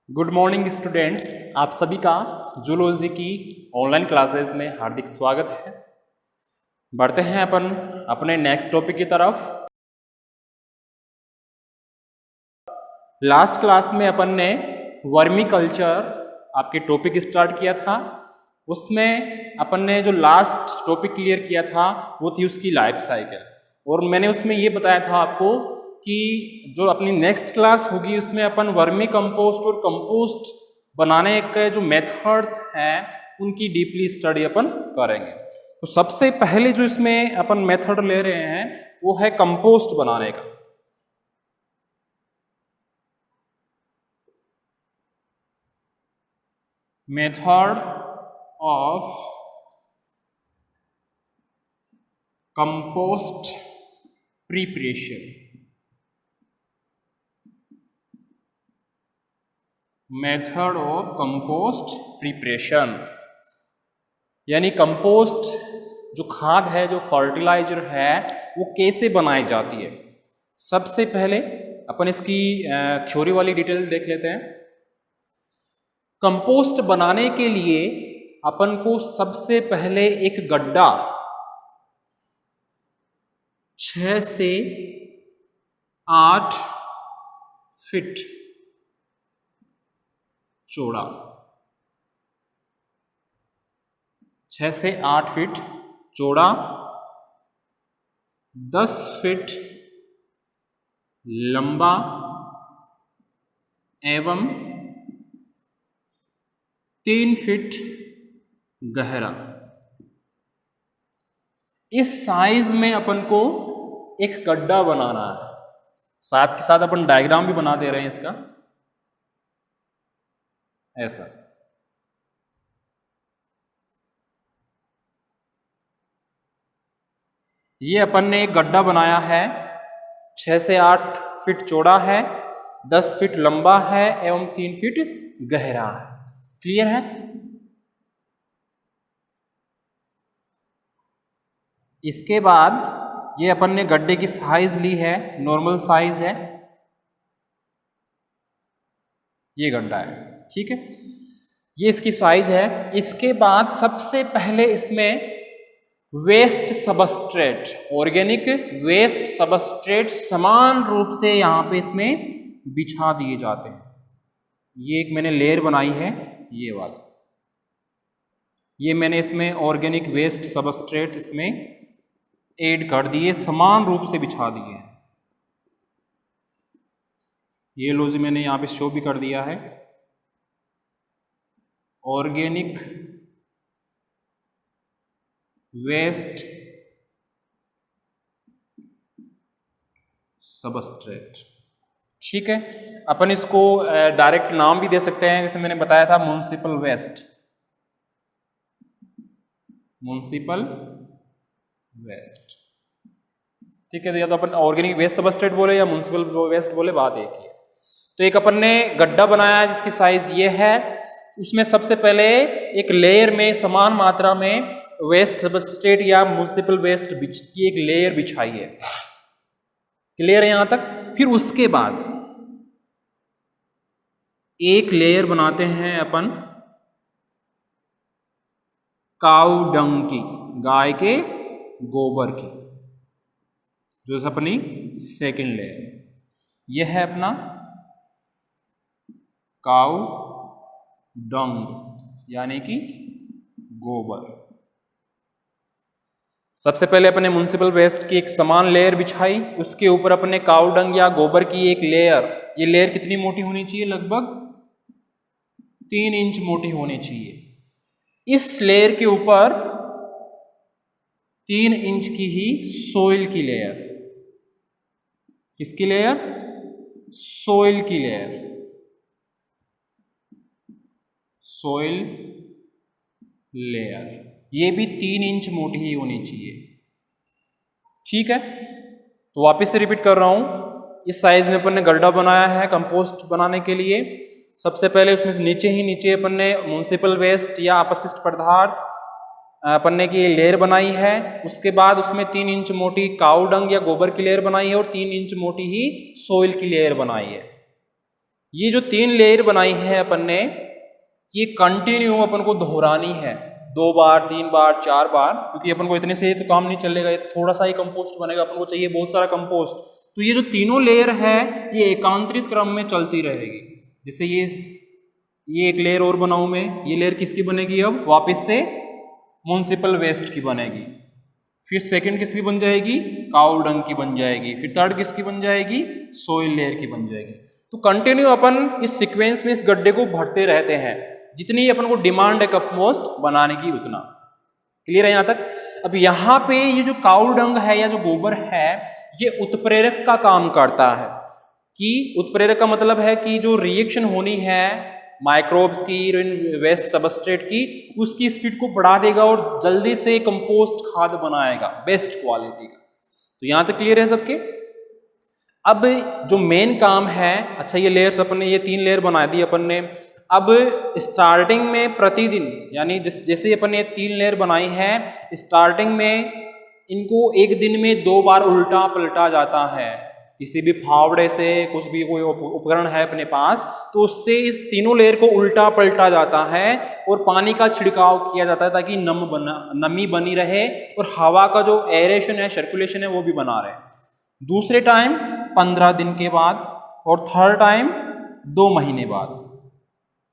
Good morning students, आप सभी का जूलॉजी की ऑनलाइन क्लासेस में हार्दिक स्वागत है। बढ़ते हैं अपन अपने नेक्स्ट टॉपिक की तरफ। लास्ट क्लास में अपन ने वर्मी कल्चर आपके टॉपिक स्टार्ट किया था। उसमें अपन ने जो लास्ट टॉपिक क्लियर किया था वो थी उसकी लाइफ साइकिल, और मैंने उसमें ये बताया था आपको कि जो अपनी नेक्स्ट क्लास होगी उसमें अपन वर्मी कंपोस्ट और कंपोस्ट बनाने के जो मेथड्स हैं उनकी डीपली स्टडी अपन करेंगे। तो सबसे पहले जो इसमें अपन मेथड ले रहे हैं वो है कंपोस्ट बनाने का। Method of compost preparation, method of compost preparation यानी कंपोस्ट जो खाद है, जो फर्टिलाइजर है, वो कैसे बनाई जाती है। सबसे पहले अपन इसकी थ्योरी वाली डिटेल देख लेते हैं। कंपोस्ट बनाने के लिए अपन को सबसे पहले एक गड्ढा 6 से 8 फीट चौड़ा, 6 से 8 फीट चौड़ा, 10 फीट लंबा एवं 3 फीट गहरा। इस साइज में अपन को एक गड्ढा बनाना है। साथ के साथ अपन डायग्राम भी बना दे रहे हैं इसका, ऐसा। ये अपन ने एक गड्ढा बनाया है, 6 से 8 फीट चौड़ा है, 10 फीट लंबा है एवं 3 फीट गहरा है। क्लियर है? इसके बाद ये अपन ने गड्ढे की साइज ली है, नॉर्मल साइज है, ये गड्ढा है, ठीक है, ये इसकी साइज है। इसके बाद सबसे पहले इसमें waste substrate, organic waste substrate समान रूप से यहां पे इसमें बिछा दिए जाते हैं। ये एक मैंने लेयर बनाई है, ये वाली, ये मैंने इसमें ऑर्गेनिक वेस्ट सबस्ट्रेट इसमें ऐड कर दिए, समान रूप से बिछा दिए हैं। ये लो जी, मैंने यहां पे शो भी कर दिया है, ऑर्गेनिक वेस्ट सबस्ट्रेट, ठीक है। अपन इसको डायरेक्ट नाम भी दे सकते हैं, जैसे मैंने बताया था म्युनिसिपल वेस्ट, म्युनिसिपल वेस्ट, ठीक है। या तो अपन ऑर्गेनिक वेस्ट सबस्ट्रेट बोले या म्युनिसिपल वेस्ट बोले, बात एक ही है। तो एक अपन ने गड्ढा बनाया है जिसकी साइज ये है। उसमें सबसे पहले एक लेयर में समान मात्रा में वेस्ट सबस्ट्रेट या म्युनिसिपल वेस्ट की एक लेयर बिछाई है। क्लियर है यहां तक? फिर उसके बाद एक लेयर बनाते हैं अपन काऊ डंग की, गाय के गोबर की, जो अपनी सेकंड लेयर। यह है अपना काऊ डंग यानी कि गोबर। सबसे पहले अपने म्युनिसिपल वेस्ट की एक समान लेयर बिछाई, उसके ऊपर अपने काऊ डंग या गोबर की एक लेयर। ये लेयर कितनी मोटी होनी चाहिए? लगभग 3 इंच मोटी होनी चाहिए। इस लेयर के ऊपर 3 इंच की ही सोइल की लेयर। किसकी लेयर? सोइल की लेयर, सोइल लेयर। ये भी 3 इंच मोटी ही होनी चाहिए, ठीक है। तो वापस से रिपीट कर रहा हूं, इस साइज में अपन ने गड्ढा बनाया है कंपोस्ट बनाने के लिए। सबसे पहले उसमें से नीचे अपन ने म्युनिसिपल वेस्ट या अपशिष्ट पदार्थ अपन ने की लेयर बनाई है। उसके बाद उसमें 3 इंच मोटी काऊ डंग या गोबर की लेयर बनाई है और 3 इंच मोटी ही सोइल की लेयर बनाई है। ये जो 3 लेयर बनाई है अपन ने, ये कंटिन्यू अपन को दोहरानी है 2 बार 3 बार 4 बार, क्योंकि अपन को इतने से तो काम नहीं चलेगा, ये तो थोड़ा सा ही कंपोस्ट बनेगा, अपन को चाहिए बहुत सारा कंपोस्ट। तो ये जो तीनों लेयर है ये एकांतरित क्रम में चलती रहेगी। जैसे ये एक लेयर और बनाऊं मैं, ये लेयर किसकी बनेगी, अब वापस से म्युनिसिपल वेस्ट की बनेगी। फिर सेकंड किसकी बन जाएगी, काऊ डंग की बन जाएगी। फिर थर्ड किसकी बन जाएगी, सोइल लेयर की बन जाएगी। तो कंटिन्यू अपन इस सीक्वेंस में इस गड्ढे को भरते रहते हैं, जितनी अपन को डिमांड है कंपोस्ट बनाने की उतना। क्लियर है यहाँ तक। अब यहाँ पे ये जो काऊ डंग है या जो गोबर है, ये उत्प्रेरक का काम करता है। कि उत्प्रेरक का मतलब है कि जो रिएक्शन होनी है माइक्रोब्स की, वेस्ट सबस्ट्रेट की, उसकी स्पीड को बढ़ा देगा और जल्दी से कंपोस्ट खाद बनाएगा बेस्ट क्वालिटी का। तो यहाँ तक क्लियर है सबके। अब जो मेन काम है, अच्छा ये लेयर्स अपन ने, ये 3 लेयर बना दी अपन ने। अब स्टार्टिंग में प्रतिदिन, यानी जैसे अपन ने 3 लेयर बनाई है, स्टार्टिंग में इनको एक दिन में 2 बार उल्टा पलटा जाता है। किसी भी फावड़े से, कुछ भी कोई उपकरण है अपने पास, तो उससे इस तीनों लेयर को उल्टा पलटा जाता है और पानी का छिड़काव किया जाता है, ताकि नमी बनी रहे और हवा का जो एरेशन है, सर्कुलेशन है, वो भी बना रहे। दूसरे टाइम 15 दिन के बाद और थर्ड टाइम 2 महीने बाद।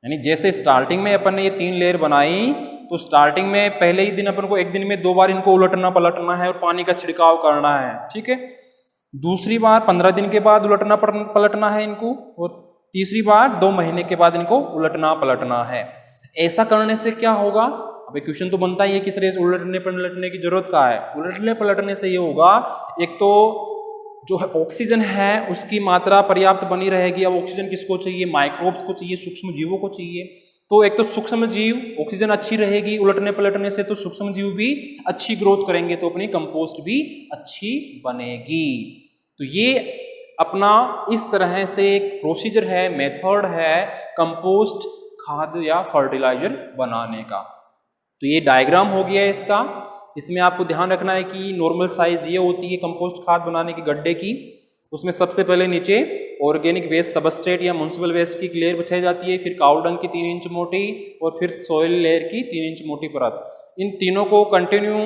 यानी जैसे स्टार्टिंग में अपन ने ये 3 लेयर बनाई, तो स्टार्टिंग में पहले ही दिन अपन को एक दिन में 2 बार इनको उलटना पलटना है और पानी का छिड़काव करना है, ठीक है। दूसरी बार 15 दिन के बाद उलटना पलटना है इनको, और तीसरी बार 2 महीने के बाद इनको उलटना पलटना है। ऐसा करने से क्या होगा, अब क्वेश्चन तो बनता ही है, किस तरह से उलटने पलटने की जरूरत का है। उलटने पलटने से ये होगा, एक तो जो है ऑक्सीजन है उसकी मात्रा पर्याप्त बनी रहेगी। अब ऑक्सीजन किसको चाहिए, माइक्रोब्स को चाहिए, सूक्ष्म जीवों को चाहिए। तो एक तो सूक्ष्म जीव, ऑक्सीजन अच्छी रहेगी उलटने पलटने से, तो सूक्ष्म जीव भी अच्छी ग्रोथ करेंगे, तो अपनी कंपोस्ट भी अच्छी बनेगी। तो ये अपना इस तरह से एक प्रोसीजर है, मेथड है कंपोस्ट खाद या फर्टिलाइजर बनाने का। तो ये डायग्राम हो गया है इसका। इसमें आपको ध्यान रखना है कि नॉर्मल साइज ये होती है कंपोस्ट खाद बनाने की गड्ढे की। उसमें सबसे पहले नीचे ऑर्गेनिक वेस्ट सबस्ट्रेट या म्युनिसिपल वेस्ट की लेयर बिछाई जाती है, फिर काऊ डंग की 3 इंच मोटी और फिर सॉइल लेयर की 3 इंच मोटी परत। इन तीनों को कंटिन्यू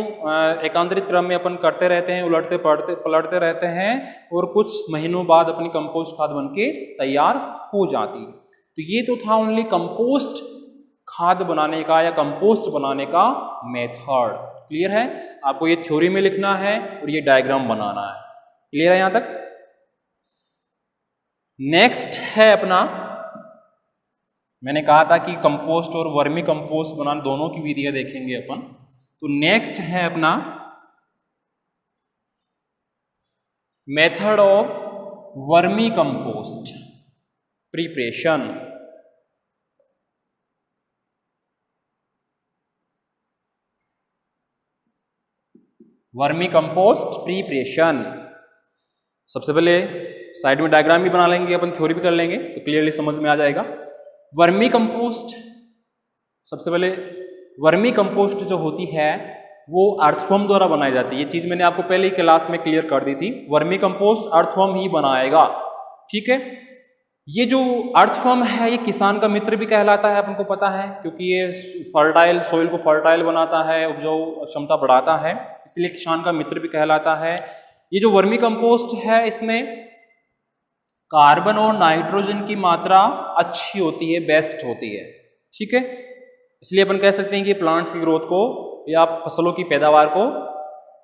एकांतरित क्रम में अपन करते रहते हैं, उलटते पलटते रहते हैं, और कुछ महीनों बाद अपनी कंपोस्ट खाद बनके तैयार हो जाती है। तो ये तो था ओनली कंपोस्ट खाद बनाने का या कंपोस्ट बनाने का मेथड। क्लियर है। आपको ये थ्योरी में लिखना है और ये डायग्राम बनाना है। क्लियर है यहाँ तक। नेक्स्ट है अपना, मैंने कहा था कि कंपोस्ट और वर्मी कंपोस्ट बनाना दोनों की विधियां देखेंगे अपन। तो नेक्स्ट है अपना method of vermi compost preparation. Vermi compost preparation, सबसे पहले साइड में डायग्राम भी बना लेंगे अपन, थ्योरी भी कर लेंगे, तो क्लियरली समझ में आ जाएगा। वर्मी कंपोस्ट, सबसे पहले वर्मी कंपोस्ट जो होती है वो अर्थवर्म द्वारा बनाई जाती है। ये चीज मैंने आपको पहले ही क्लास में क्लियर कर दी थी। वर्मी कंपोस्ट अर्थवर्म ही बनाएगा, ठीक है। ये जो अर्थवर्म है ये किसान का मित्र भी कहलाता है, अपन को पता है, क्योंकि ये फर्टाइल सॉइल को फर्टाइल बनाता है, उपजाऊ क्षमता बढ़ाता है, इसलिए किसान का मित्र भी कहलाता है। ये जो वर्मी कंपोस्ट है इसमें कार्बन और नाइट्रोजन की मात्रा अच्छी होती है, बेस्ट होती है, ठीक है। इसलिए अपन कह सकते हैं कि प्लांट्स की ग्रोथ को या फसलों की पैदावार को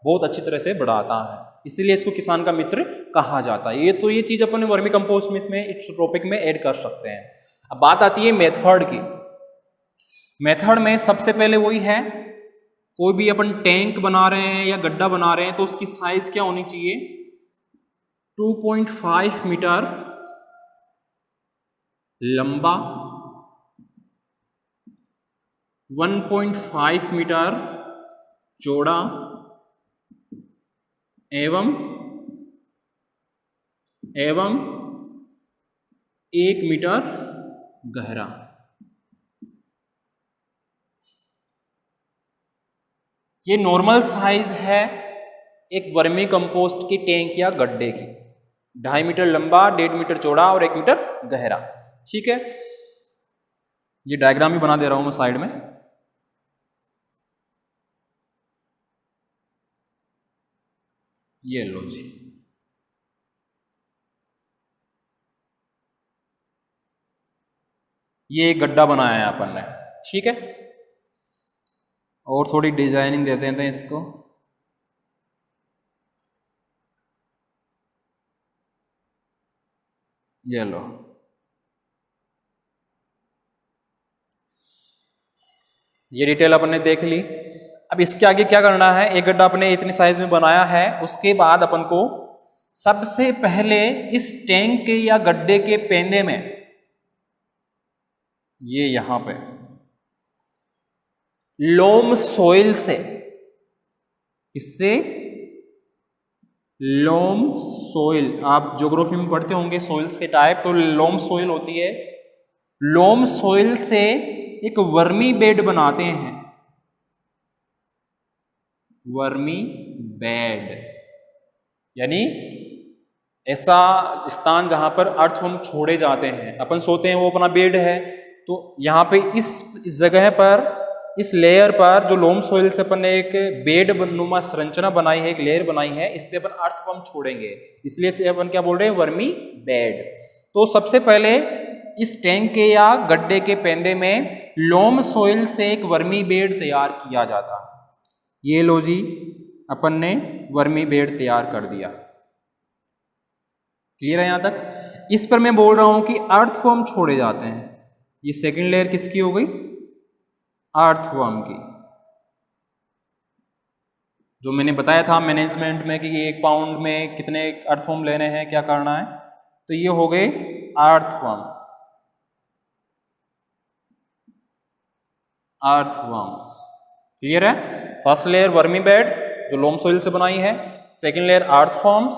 बहुत अच्छी तरह से बढ़ाता है, इसीलिए इसको किसान का मित्र कहा जाता है। ये चीज अपन वर्मी कंपोस्ट में इसमें इस टॉपिक में ऐड कर सकते हैं। अब बात आती है मेथड की। मेथड में सबसे पहले वही है, कोई भी अपन टैंक बना रहे हैं या गड्ढा बना रहे हैं तो उसकी साइज क्या होनी चाहिए, 2.5 मीटर लंबा, 1.5 मीटर चौड़ा एवं 1 मीटर गहरा। ये नॉर्मल साइज है एक वर्मी कंपोस्ट की टैंक या गड्ढे की, 2.5 मीटर लंबा, 1.5 मीटर चौड़ा और 1 मीटर गहरा। ठीक है, ये डायग्राम भी बना दे रहा हूं मैं साइड में। ये लो जी, ये एक गड्ढा बनाया है अपन ने, ठीक है। और थोड़ी डिजाइनिंग देते हैं इसको। ये लो, ये डिटेल अपन ने देख ली। अब इसके आगे क्या करना है, एक गड्ढा अपने इतनी साइज में बनाया है, उसके बाद अपन को सबसे पहले इस टैंक के या गड्ढे के पेंदे में, ये यहां पे लोम सोइल से, इससे लोम सोइल, आप ज्योग्राफी में पढ़ते होंगे सोइल्स के टाइप, तो लोम सोइल होती है। लोम सोइल से एक वर्मी बेड बनाते हैं, वर्मी बेड, यानी ऐसा स्थान जहां पर अर्थवर्म छोड़े जाते हैं, अपन सोते हैं वो अपना बेड है। तो यहाँ पे इस जगह पर, इस लेयर पर जो लोम सोइल से अपन ने एक बेड नुमा संरचना बनाई है, एक लेयर बनाई है, इस पे अपन अर्थवर्म छोड़ेंगे, इसलिए से अपन क्या बोल रहे हैं, वर्मी बेड। तो सबसे पहले इस टैंक के या गड्ढे के पेंदे में लोम सोइल से एक वर्मी बेड तैयार किया जाता है। ये लो जी, अपन ने वर्मी बेड तैयार कर दिया। क्लियर है यहां तक? इस पर मैं बोल रहा हूं कि अर्थवर्म छोड़े जाते हैं। ये सेकंड लेयर किसकी हो गई, अर्थवर्म की। जो मैंने बताया था मैनेजमेंट में कि 1 पाउंड में कितने अर्थवर्म लेने हैं, क्या करना है, तो ये हो गए अर्थवर्म, अर्थवर्म्स। क्लियर है? फर्स्ट लेयर वर्मी बेड जो लोम सोइल से बनाई है, second layer earthworms,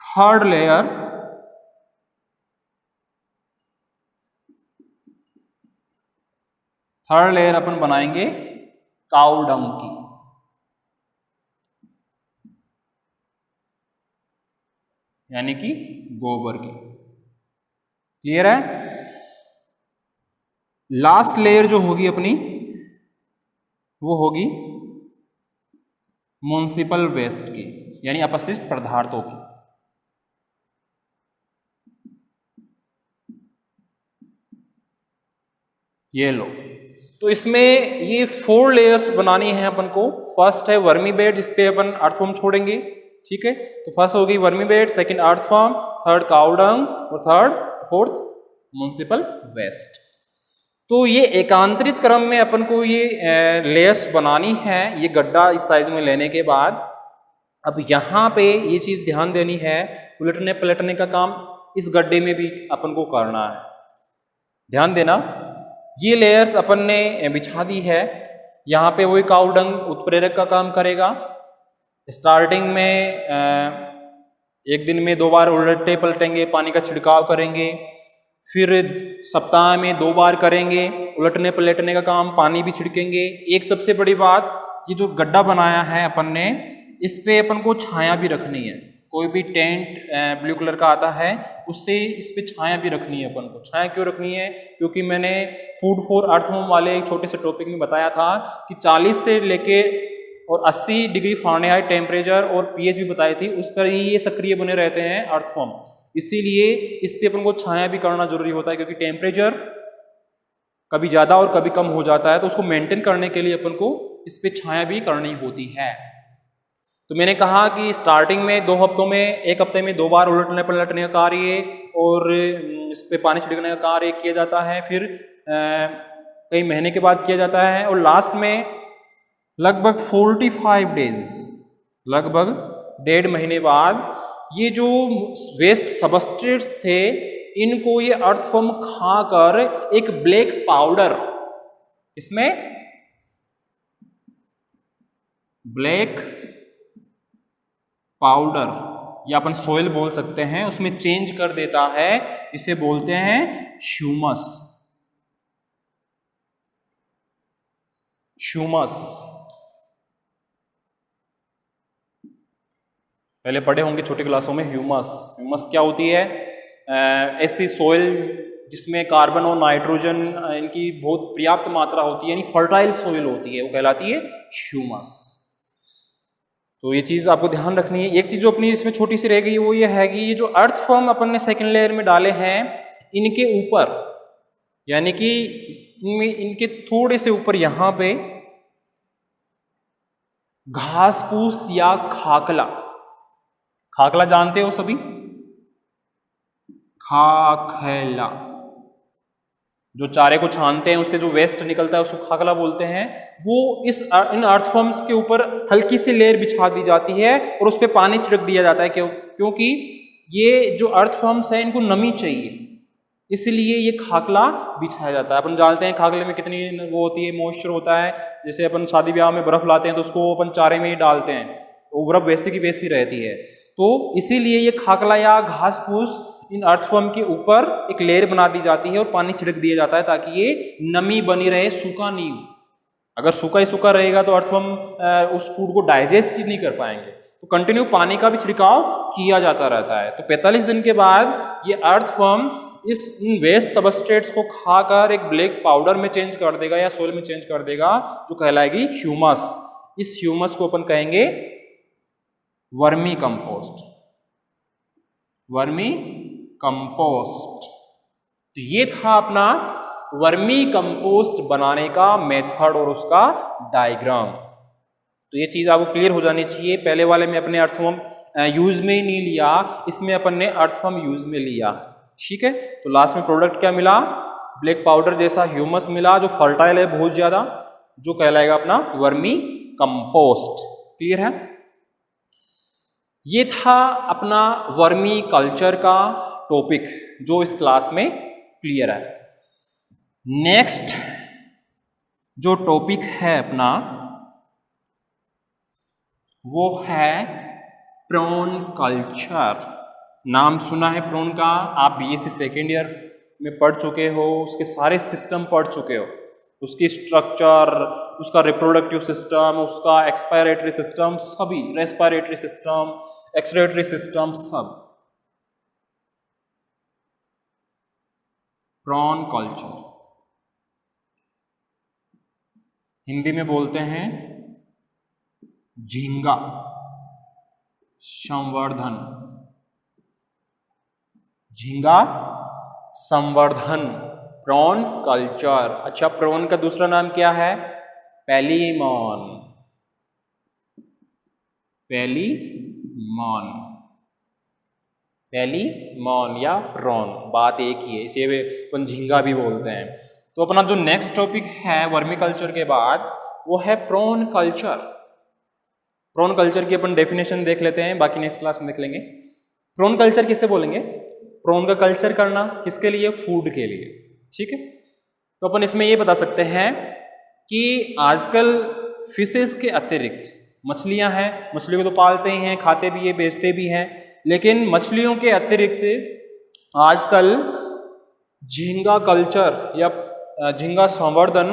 third layer अपन बनाएंगे काऊ डंग की, यानी कि गोबर की। क्लियर है? लास्ट लेयर जो होगी अपनी, वो होगी म्युनिसिपल वेस्ट की, यानी अपशिष्ट पदार्थों की। ये लो, तो इसमें ये 4 लेयर्स बनानी है अपन को। फर्स्ट है वर्मी बेड, जिसपे अपन अर्थवर्म छोड़ेंगे, ठीक है। तो फर्स्ट होगी vermi bed, second earthworm, third cow dung और फोर्थ म्युनिसिपल वेस्ट। तो ये एकांतरित क्रम में अपन को ये लेयर्स बनानी है, ये गड्ढा इस साइज में लेने के बाद। अब यहाँ पे ये चीज ध्यान देनी है, उलटने पलटने का काम इस गड्ढे में भी अपन को करना है, ध्यान देना। ये लेयर्स अपन ने बिछा दी है, यहाँ पे वही काऊ डंग उत्प्रेरक का काम करेगा। स्टार्टिंग में 1 दिन में 2 बार उलटे पलटेंगे, पानी का छिड़काव करेंगे, फिर सप्ताह में 2 बार करेंगे उलटने पलटने का काम, पानी भी छिड़केंगे। एक सबसे बड़ी बात, ये जो गड्ढा बनाया है अपन ने, इस पे अपन को छाया भी रखनी है। कोई भी टेंट ब्लू कलर का आता है, उससे इस पे छाया भी रखनी है अपन को। छाया क्यों रखनी है? क्योंकि मैंने फूड फॉर अर्थवर्म वाले एक छोटे से टॉपिक में बताया था कि 40 से लेके और 80 डिग्री फ़ारेनहाइट टेम्परेचर और पीएच भी बताई थी, उस पर ही ये सक्रिय बने रहते हैं अर्थवर्म। इसीलिए इस पे अपन को छाया भी करना जरूरी होता है, क्योंकि टेम्परेचर कभी ज़्यादा और कभी कम हो जाता है, तो उसको मेंटेन करने के लिए अपन को इस पे छाया भी करनी होती है। तो मैंने कहा कि स्टार्टिंग में 2 हफ्तों में, 1 हफ्ते में 2 बार उलटने पलटने का कार्य और इस पे पानी छिड़कने का कार्य किया जाता है, फिर कई महीने के बाद किया जाता है, और लास्ट में लगभग 45 डेज, लगभग 1.5 महीने बाद ये जो वेस्ट सबस्ट्रेट्स थे, इनको ये अर्थवर्म खाकर एक ब्लैक पाउडर, इसमें ब्लैक पाउडर या अपन सोइल बोल सकते हैं, उसमें चेंज कर देता है, जिसे बोलते हैं ह्यूमस। ह्यूमस पहले पढ़े होंगे छोटी क्लासों में। ह्यूमस, ह्यूमस क्या होती है? ऐसी सॉइल जिसमें कार्बन और नाइट्रोजन इनकी बहुत पर्याप्त मात्रा होती है, यानी फर्टाइल सॉइल होती है, वो कहलाती है ह्यूमस। तो ये चीज़ आपको ध्यान रखनी है। एक चीज़ जो अपनी इसमें छोटी सी रह गई वो ये है कि ये जो अर्थ फॉर्म अपन ने सेकेंड लेयर में डाले हैं, इनके ऊपर यानी कि इनके थोड़े से ऊपर यहाँ पे घास फूस या खाकला, खाकला जानते हो सभी, खाकला जो चारे को छानते हैं उससे जो वेस्ट निकलता है उसको खाकला बोलते हैं। वो इन अर्थफॉर्म्स के ऊपर हल्की सी लेयर बिछा दी जाती है और उस पर पानी छिड़क दिया जाता है, क्योंकि ये जो अर्थफॉर्म्स है इनको नमी चाहिए, इसलिए ये खाकला बिछाया जाता है। अपन जानते हैं खाकले में कितनी वो होती है, मॉइस्चर होता है। जैसे अपन शादी ब्याह में बर्फ लाते हैं तो उसको अपन चारे में ही डालते हैं, तो बर्फ वैसी की वैसी रहती है। तो इसीलिए ये खाकला या घास फूस इन अर्थफॉर्म के ऊपर एक लेयर बना दी जाती है और पानी छिड़क दिया जाता है ताकि ये नमी बनी रहे, सूखा नहीं हो। अगर सूखा ही सूखा रहेगा तो अर्थफॉर्म उस फूड को डाइजेस्ट ही नहीं कर पाएंगे। तो कंटिन्यू पानी का भी छिड़काव किया जाता रहता है। तो 45 दिन के बाद ये अर्थफॉर्म इन वेस्ट सबस्ट्रेट्स को खाकर एक ब्लैक पाउडर में चेंज कर देगा या सोइल में चेंज कर देगा, जो कहलाएगी ह्यूमस। इस ह्यूमस को अपन कहेंगे वर्मी कंपोस्ट, वर्मी कंपोस्ट। तो ये था अपना वर्मी कंपोस्ट बनाने का मेथड और उसका डायग्राम। तो ये चीज आपको क्लियर हो जानी चाहिए। पहले वाले में अपने अर्थफॉर्म यूज में ही नहीं लिया, इसमें अपन ने अर्थफॉर्म यूज में लिया, ठीक है। तो लास्ट में प्रोडक्ट क्या मिला, ब्लैक पाउडर जैसा ह्यूमस मिला जो फर्टाइल है बहुत ज्यादा, जो कहलाएगा अपना वर्मी कंपोस्ट। क्लियर है। ये था अपना वर्मी कल्चर का टॉपिक जो इस क्लास में क्लियर है। नेक्स्ट जो टॉपिक है अपना वो है प्रॉन कल्चर। नाम सुना है प्रॉन का, आप बीएससी सेकेंड ईयर में पढ़ चुके हो, उसके सारे सिस्टम पढ़ चुके हो, उसकी स्ट्रक्चर, उसका रिप्रोडक्टिव सिस्टम, उसका एक्सपायरेटरी सिस्टम, सभी रेस्पिरेटरी सिस्टम, एक्सक्रीटरी सिस्टम, सब। प्रॉन कल्चर हिंदी में बोलते हैं झींगा संवर्धन, झींगा संवर्धन, प्रॉन कल्चर। अच्छा, प्रॉन का दूसरा नाम क्या है, पैलीमॉन, पैलीमॉन, पैलीमॉन या प्रॉन, बात एक ही है, इसे अपन झींगा भी बोलते हैं। तो अपना जो नेक्स्ट टॉपिक है वर्मी कल्चर के बाद वो है प्रॉन कल्चर। प्रॉन कल्चर की अपन डेफिनेशन देख लेते हैं, बाकी नेक्स्ट क्लास में देख लेंगे। प्रॉन कल्चर किसे बोलेंगे, प्रॉन का कल्चर करना किसके लिए, फूड के लिए, ठीक है। तो अपन इसमें ये बता सकते हैं कि आजकल फिशेस के अतिरिक्त मछलियां हैं, मछलियों को तो पालते ही हैं, खाते भी है, बेचते भी हैं, लेकिन मछलियों के अतिरिक्त आजकल झींगा कल्चर या झींगा संवर्धन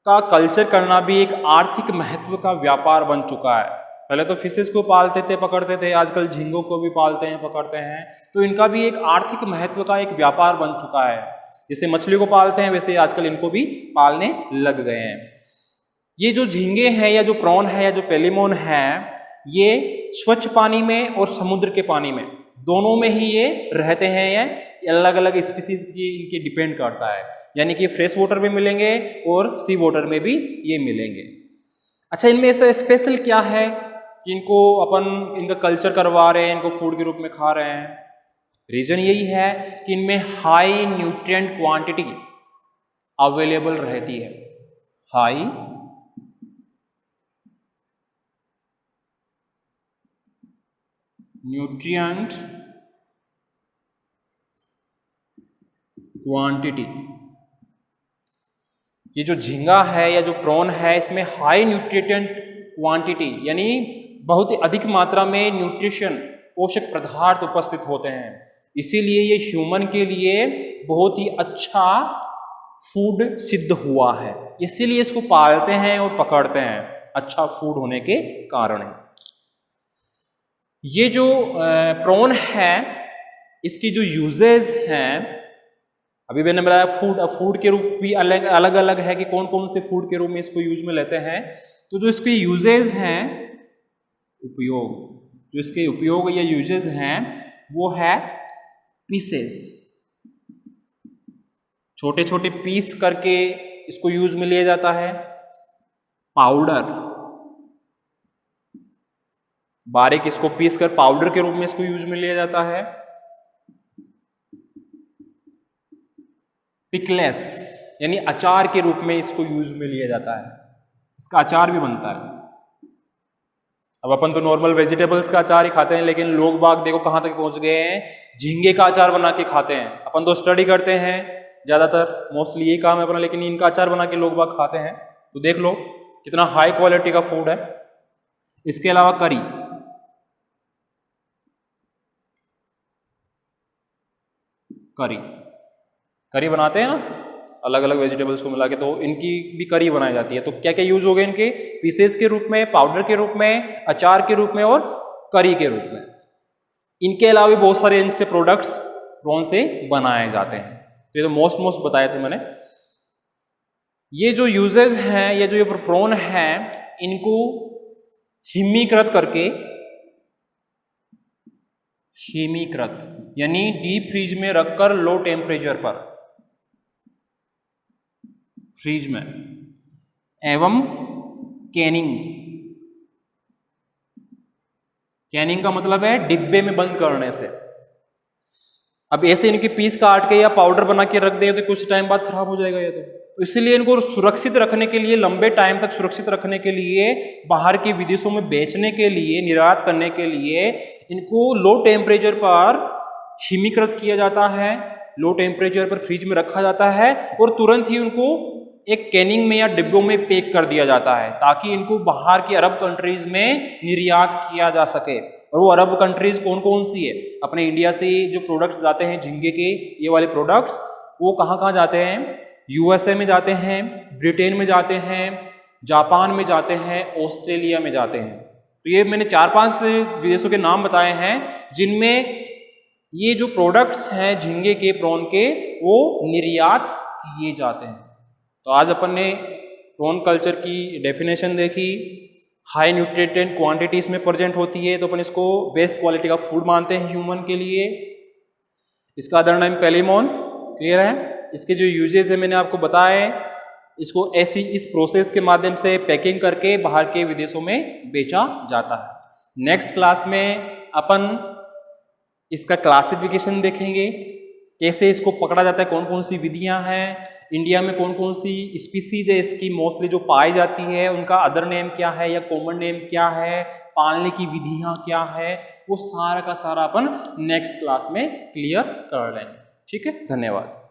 का कल्चर करना भी एक आर्थिक महत्व का व्यापार बन चुका है। पहले तो फिशेस को पालते थे, पकड़ते थे, आजकल झींगों को भी पालते हैं, पकड़ते हैं, तो इनका भी एक आर्थिक महत्व का एक व्यापार बन चुका है। जैसे मछली को पालते हैं वैसे आजकल इनको भी पालने लग गए हैं। ये जो झींगे हैं या जो प्रॉन है या जो पैलीमॉन है, ये स्वच्छ पानी में और समुद्र के पानी में दोनों में ही ये रहते हैं। ये अलग अलग स्पीसीज की इनकी डिपेंड करता है, यानी कि फ्रेश वाटर में मिलेंगे और सी वाटर में भी ये मिलेंगे। अच्छा, इनमें ऐसा स्पेशल क्या है कि इनको अपन इनका कल्चर करवा रहे हैं, इनको फूड के रूप में खा रहे हैं? रीजन यही है कि इनमें हाई न्यूट्रिएंट क्वांटिटी अवेलेबल रहती है, हाई न्यूट्रिएंट क्वांटिटी। ये जो झींगा है या जो प्रॉन है, इसमें हाई न्यूट्रिएंट क्वांटिटी यानी बहुत ही अधिक मात्रा में न्यूट्रिशन, पोषक पदार्थ उपस्थित होते हैं। इसीलिए ये ह्यूमन के लिए बहुत ही अच्छा फूड सिद्ध हुआ है, इसीलिए इसको पालते हैं और पकड़ते हैं, अच्छा फूड होने के कारण। ये जो प्रॉन है इसकी जो यूजेज हैं, अभी मैंने बताया फूड, अब फूड के रूप भी अलग अलग है कि कौन कौन से फूड के रूप में इसको यूज में लेते हैं। तो जो इसके यूजेज हैं, उपयोग, जो इसके उपयोग या यूजेज हैं वो है पीसेस, छोटे छोटे पीस करके इसको यूज में लिया जाता है। पाउडर, बारीक इसको पीस कर पाउडर के रूप में इसको यूज में लिया जाता है। पिकलेस यानी अचार के रूप में इसको यूज में लिया जाता है, इसका अचार भी बनता है। अब अपन तो नॉर्मल वेजिटेबल्स का अचार ही खाते हैं, लेकिन लोग बाग देखो कहां तक पहुंच गए हैं, झींगे का अचार बना के खाते हैं। अपन तो स्टडी करते हैं ज्यादातर, मोस्टली यही काम है अपना, लेकिन इनका अचार बना के लोग बाग खाते हैं। तो देख लो कितना हाई क्वालिटी का फूड है। इसके अलावा करी, करी करी बनाते हैं ना अलग अलग वेजिटेबल्स को मिला के, तो इनकी भी करी बनाई जाती है। तो क्या क्या यूज हो गए इनके, पीसेस के रूप में, पाउडर के रूप में, अचार के रूप में और करी के रूप में। इनके अलावा भी बहुत सारे इनसे प्रोडक्ट्स प्रॉन से बनाए जाते हैं। तो ये तो मोस्ट बताए थे मैंने। ये जो यूजेस हैं, ये जो ये प्रॉन है, इनको हिमीकृत करके, हिमीकृत यानी डीप फ्रीज में रखकर लो टेम्परेचर पर, फ्रीज में, एवं कैनिंग, कैनिंग का मतलब है डिब्बे में बंद करने से। अब ऐसे इनके पीस काट के या पाउडर बना के रख दे तो कुछ टाइम बाद खराब हो जाएगा ये तो इसलिए इनको सुरक्षित रखने के लिए, लंबे टाइम तक सुरक्षित रखने के लिए, बाहर के विदेशों में बेचने के लिए, निर्यात करने के लिए इनको लो टेम्परेचर पर हिमीकृत किया जाता है, लो टेम्परेचर पर फ्रिज में रखा जाता है और तुरंत ही उनको एक कैनिंग में या डिब्बों में पैक कर दिया जाता है, ताकि इनको बाहर की अरब कंट्रीज में निर्यात किया जा सके। और वो अरब कंट्रीज कौन कौन सी है, अपने इंडिया से जो प्रोडक्ट्स जाते हैं झींगे के ये वाले प्रोडक्ट्स, वो कहाँ कहाँ जाते हैं, यूएसए में जाते हैं, ब्रिटेन में जाते हैं, जापान में जाते हैं, ऑस्ट्रेलिया में जाते हैं। तो ये मैंने 4-5 विदेशों के नाम बताए हैं जिनमें ये जो प्रोडक्ट्स हैं झींगे के, प्रॉन के, वो निर्यात किए जाते हैं। तो आज अपन ने प्रॉन कल्चर की डेफिनेशन देखी, हाई न्यूट्रिएंट क्वांटिटीज में प्रेजेंट होती है, तो अपन इसको बेस्ट क्वालिटी का फूड मानते हैं ह्यूमन के लिए। इसका अदर नेम पेलिमोन, क्लियर है। इसके जो यूजेस है मैंने आपको बताए, इसको ऐसी इस प्रोसेस के माध्यम से पैकिंग करके बाहर के विदेशों में बेचा जाता है। नेक्स्ट क्लास में अपन इसका क्लासिफिकेशन देखेंगे, कैसे इसको पकड़ा जाता है, कौन कौन सी विधियां हैं, इंडिया में कौन कौन सी स्पीसीज है इसकी मोस्टली जो पाई जाती है, उनका अदर नेम क्या है या कॉमन नेम क्या है, पालने की विधियां क्या है, वो सारा का सारा अपन नेक्स्ट क्लास में क्लियर कर लेंगे। ठीक है, धन्यवाद।